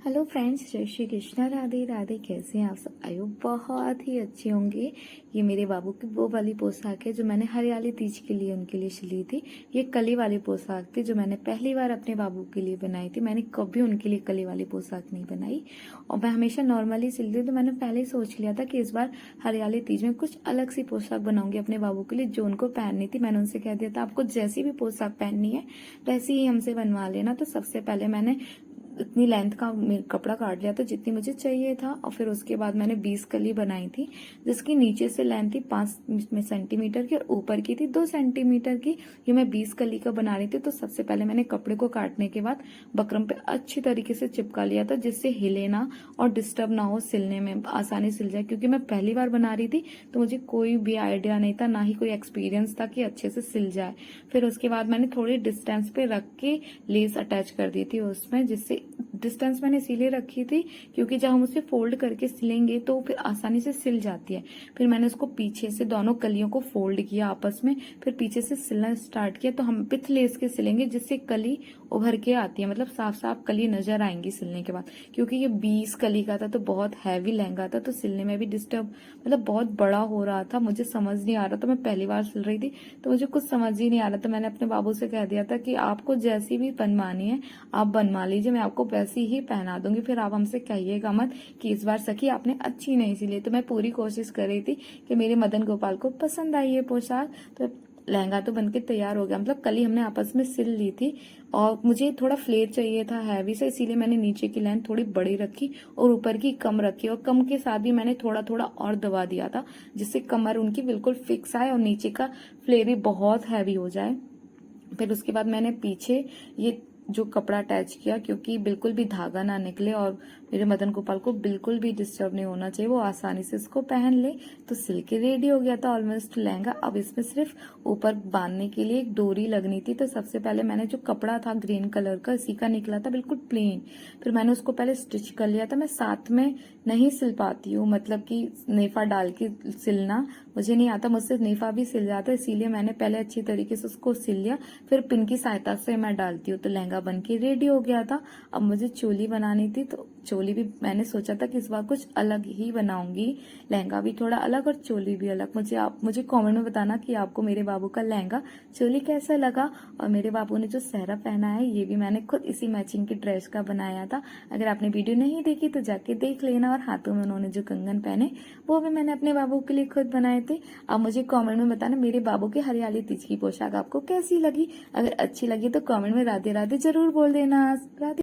Hello friends, जय श्री कृष्णा, राधे राधे। कैसे हैं आप सब? आयो बहुत ही अच्छे होंगे। ये मेरे बाबू की वो वाली पोशाक है जो मैंने हरियाली तीज के लिए उनके लिए सिली थी। ये कली वाली पोशाक थी जो मैंने पहली बार अपने बाबू के लिए बनाई थी। मैंने कभी उनके लिए कली वाली पोशाक नहीं बनाई और मैं हमेशा नॉर्मली सिलती हूँ। तो मैंने पहले ही सोच लिया था कि इस बार हरियाली तीज में कुछ अलग सी पोशाक बनाऊंगी अपने बाबू के लिए जो उनको पहननी थी। मैंने उनसे कह दिया था आपको जैसी भी पोशाक पहननी है वैसी ही हमसे बनवा लेना। तो सबसे पहले मैंने इतनी लेंथ का कपड़ा काट लिया था जितनी मुझे चाहिए था और फिर उसके बाद मैंने 20 कली बनाई थी जिसकी नीचे से लेंथ थी 5 सेंटीमीटर की और ऊपर की थी 2 सेंटीमीटर की। ये मैं 20 कली का बना रही थी। तो सबसे पहले मैंने कपड़े को काटने के बाद बकरम पे अच्छी तरीके से चिपका लिया था जिससे हिले ना और डिस्टर्ब ना हो, सिलने में आसानी सिल जाए। क्योंकि मैं पहली बार बना रही थी तो मुझे कोई भी आइडिया नहीं था, ना ही कोई एक्सपीरियंस था कि अच्छे से सिल जाए। फिर उसके बाद मैंने थोड़ी डिस्टेंस पे रख के लेस अटैच कर दी थी उसमें, जिससे डिस्टेंस मैंने इसीलिए रखी थी क्योंकि जब हम उसे फोल्ड करके सिलेंगे तो फिर आसानी से सिल जाती है। फिर मैंने उसको पीछे से दोनों कलियों को फोल्ड किया आपस में, फिर पीछे से सिलना स्टार्ट किया। तो हम पिथ लेस के सिलेंगे जिससे कली उभर के आती है, मतलब साफ साफ कली नजर आएंगी सिलने के बाद। क्योंकि ये 20 कली का था तो बहुत हैवी लहंगा था तो सिलने में भी डिस्टर्ब, मतलब बहुत बड़ा हो रहा था। मुझे समझ नहीं आ रहा था, मैं पहली बार सिल रही थी तो मुझे कुछ समझ ही नहीं आ रहा था। मैंने अपने बाबू से कह दिया था कि आपको जैसी भी बनवानी है आप बनवा लीजिए, मैं आपको वैसी ही पहना दूंगी। फिर आप हमसे कहिएगा मत कि इस बार सखी आपने अच्छी नहीं सिली। तो मैं पूरी कोशिश कर रही थी कि मेरे मदन गोपाल को पसंद आई ये पोशाक। तो लहंगा तो बनके तैयार हो गया, मतलब कल ही हमने आपस में सिल ली थी और मुझे थोड़ा फ्लेयर चाहिए था हैवी से, इसीलिए मैंने नीचे की लाइन थोड़ी बड़ी रखी और ऊपर की कम रखी और कम के साथ भी मैंने थोड़ा थोड़ा और दबा दिया था जिससे कमर उनकी बिल्कुल फिक्स आए और नीचे का फ्लेयर भी बहुत हैवी हो जाए। फिर उसके बाद मैंने पीछे ये जो कपड़ा अटैच किया क्योंकि बिल्कुल भी धागा ना निकले और मेरे मदन गोपाल को बिल्कुल भी डिस्टर्ब नहीं होना चाहिए, वो आसानी से इसको पहन ले। तो सिल के रेडी हो गया था ऑलमोस्ट लहंगा। अब इसमें सिर्फ ऊपर बांधने के लिए एक डोरी लगनी थी। तो सबसे पहले मैंने जो कपड़ा था ग्रीन कलर का इसी का निकला था बिल्कुल प्लेन, फिर मैंने उसको पहले स्टिच कर लिया था। मैं साथ में नहीं सिल पाती हूँ, मतलब कि नेफा डाल के सिलना मुझे नहीं आता, मुझसे नेफा भी सिल जाता है, इसीलिए मैंने पहले अच्छी तरीके से उसको सिल लिया फिर पिन की सहायता से मैं डालती हूँ। तो लहंगा बन के रेडी हो गया था। अब मुझे चोली बनानी थी तो चोली भी मैंने सोचा था कि इस बार कुछ अलग ही बनाऊंगी, लहंगा भी थोड़ा अलग और चोली भी अलग। मुझे कमेंट में बताना कि आपको मेरे बाबू का लहंगा चोली कैसा लगा। और मेरे बाबू ने जो सहरा पहना है ये भी मैंने खुद इसी मैचिंग की ड्रेस का बनाया था। अगर आपने वीडियो नहीं देखी तो जाके देख लेना। और हाथों में उन्होंने जो कंगन पहने वो भी मैंने अपने बाबू के लिए खुद बनाए थे। अब मुझे कमेंट में बताना मेरे बाबू की हरियाली तीज की पोशाक आपको कैसी लगी। अगर अच्छी लगी तो कमेंट में राधे राधे जरूर बोल देना। राधे।